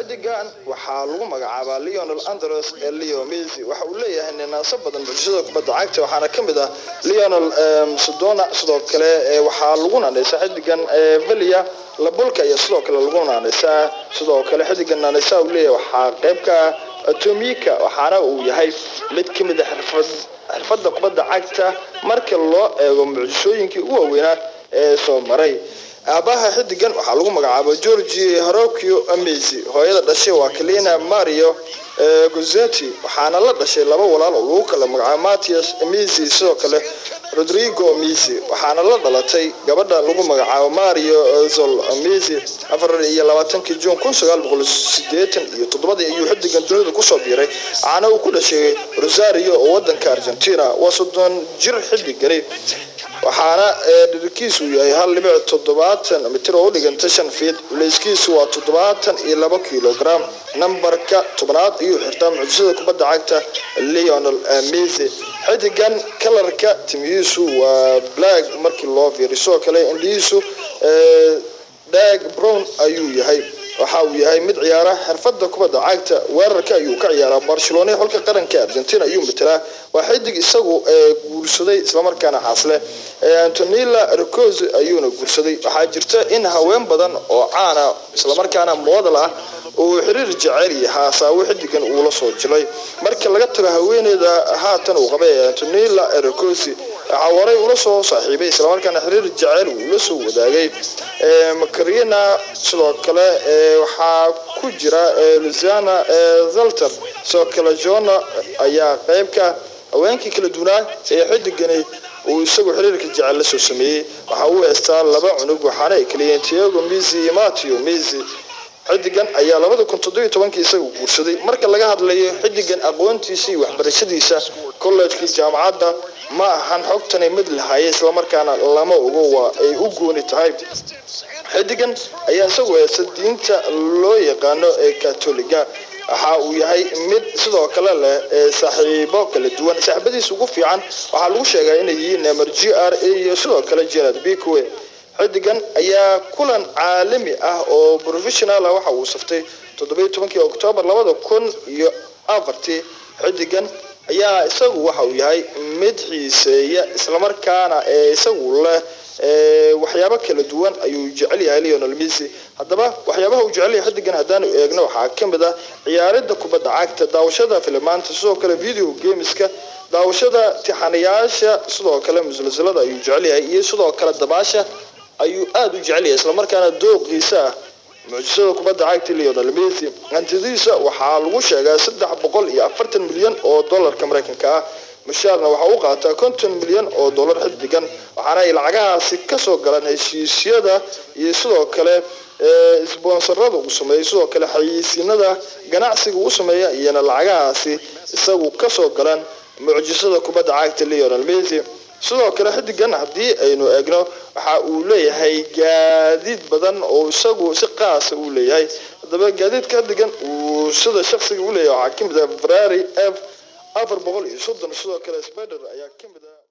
xiddigan waxaa lagu magacaabaa Lionel Andres Leo Messi waxa uu leeyahay ninaasab badan bulshada kubadda cagta waxaana kamid ah Lionel Sodona sidoo kale waxaa lagu naanaysaa xiddigan Villa Labulka iyo sidoo kale lagu naanaysaa sidoo kale xiddigan naanaysaa uu leeyahay waxaa qayb ka Atomika waxaana uu yahay mid kamid ah xirfadda kubadda cagta marka loo eego mucjisooyinkii ugu waaweynaa ee soo maray aabaha xiddigan waxaa lagu magacaabaa Giorgio Hirokio Messi hooyada dhashay waa Kalina Mario Guzzetti waxaana la dhashay laba walaal oo lagu kala magacaabo Matias Messi sidoo kale Rodrigo Messi waxaana la dhalatay gabadha lagu magacaabo Mario Zol Messi 24 June 1987 ayuu xiddigan dunida ku soo biiray waxaana uu ku dhashay Rosario oo wadanka Argentina waa 30 jir xiddigani waxaana dhirkiisu yahay 1.7 mitir oo dhiganta 5 feet leeskiisu waa 72 kilogram numberka 10 ayuu xirtaa mucjisada kubadda cagta Lionel Messi xiddigan kalarka timihiisu waa black markii loo fiiriyo kale indhihiisu dark brown ayuu yahay waxa uu yahay mid ciyaara xirfadda kubadda cagta weerarka ayuu ka ciyaaraa Barcelona xulka qaranka Argentina ayuu metelaa waa xiddig isagu guursaday isla markaana xasle Antonella Roccoz ayuuna guursaday waxaa jirta in haween badan oo caan ah isla markaana model ah oo xiriir jecel yahay saawo xiddigan uu la soo jilay marka laga tago haweeneyda haatan uu qabay Antonella Roccoz waray ula soo saaxiibay isla markaana xiriir jecel uu la soo wadaagay Macarena sidoo kale waxaa ku jira Luciana Zalter soo kala joona ayaa qayb ka haweenkii kala duwanaa ee xiddigani uu isagu xiriirka jecel la soo sameeyay waxa uu heestaa laba cunug waxaana ay kaliya Thiago Messi iyo Matteo Messi xiddigan ayaa 2017 isagu guursaday marka laga hadlayo xiddigan aqoontiisa iyo waxbarashadiisa college-ka jaamacadda ma ahan xogtan mid lahayd isla markaana lama ogo waa ay u gooni tahay xiddigan ayaa isagu heesta diinta loo yaqaano ee Katoliga waxa uu yahay mid sidoo kale leh saaxiibo kala duwan saaxiibadiisa ugu fiican waxa lagu sheegay inay yihiin Neymar GRA iyo sidoo kale Gerard Piqué xiddigan ayaa kulan caalami ah oo professional ah waxa uu saftay 17 October 2004 xiddigan ayaa isagu waxa uu yahay mid xiiseeya isla markaana isagu leh waxyaabo kala duwan ayuu jecel yahay Lionel Messi hadaba waxyaabaha uu jecel yahay xiddigan hadaan eegno waxa kamid ah ciyaaridda kubadda cagta daawashada filmaanta sidoo kale video gameska daawashada tixanayaasha sidoo kale musalsalada ayuu jecel yahay iyo sidoo kale dabaasha ayuu aad u jecel yahay isla markaana dooqiisa mucjisada kubadda cagta Lionel Messi hantidiisa waxaa lagu sheegaa 340 milyan oo dollarka Mareykanka ah mushaarna waxa uu qaataa 50 milyan oo dollar xiddigan waxaana ay lacagahaasi ka soo galaan heshiisyada iyo sidoo kale sponsorada uu sameeyo sidoo kale xayeysiinada ganacsiga uu sameeyo iyana lacagahaasi isagu ka soo galaan mucjisada kubadda cagta Lionel Messi sidoo kale xiddigan hadii aynu eegno waxa uu leeyahay gaadiid badan oo isagu si qaas ah u leeyahay hadaba gaadiidka xiddigan uu sida shakhsiga u leeyahay waxa kamid ah Ferrari F430 sidoo kale Spider ayaa kamid ah